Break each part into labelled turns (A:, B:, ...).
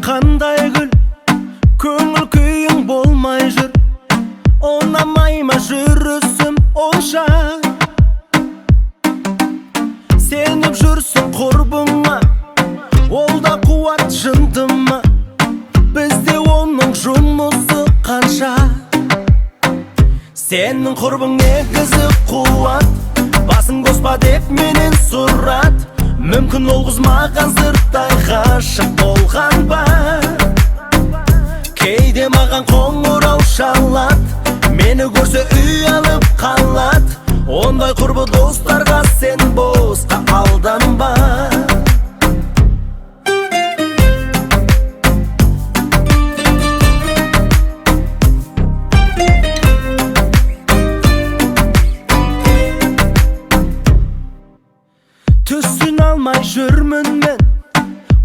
A: Қандай гүл, көңіл күйің болмай жүр. Ұнамай ма жүрісім онша? Сеніп жүрсің құрбыңа, ол да қуат жынды ма? Бізде оның жұмысы қанша? Сенің құрбың негізі қуат, басың қоспа деп менен сұрат. Мүмкін ол қыз маған сырттай ғашық болған ба? Кейде маған қоңырау шалат, мені көрсе үй алып қалат. Ондай құрбы достарға сен босқа алданба. Түсін алмай жүрмін мен,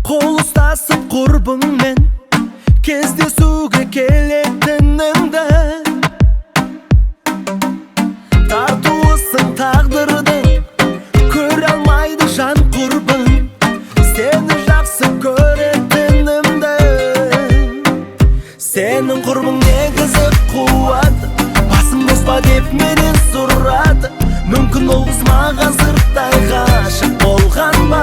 A: қол ұстасып құрбыңмен, кездесуге келетінімді. Тартуысың тағдырдың, көре алмайды жан құрбың, сені жақсы көретінімді. Сенің құрбың негізі қуат, басың қоспа деп менен сұрат. Мүмкін ол қыз маған сырттай ғашық болған ба?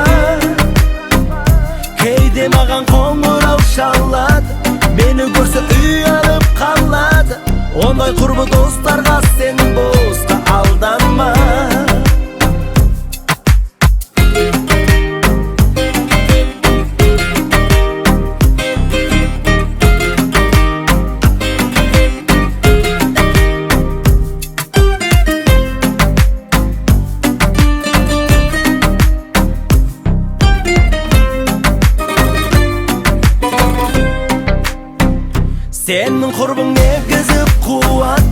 A: Кейде маған қоңырау шалат, мені көрсе үй алып қалат. Ондай құрбы достарға сен босқа алданма. Сенің құрбың негізі қуат,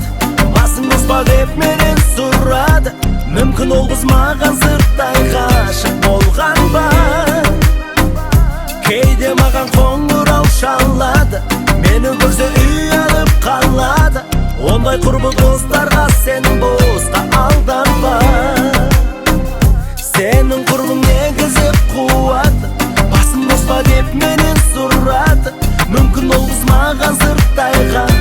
A: басың қоспа деп менен сұрады. Мүмкін ол қыз маған сырттай ғашық болған ба? Кейде маған қоңырау шалады, мені көрсе үй алып қалады. Ондай құрбы достарға сен босқа алданба. Сенің құрбың негізі қуат, басың қоспа деп менен сұрады. Мүмкін ол қыз маған сырттай ғашық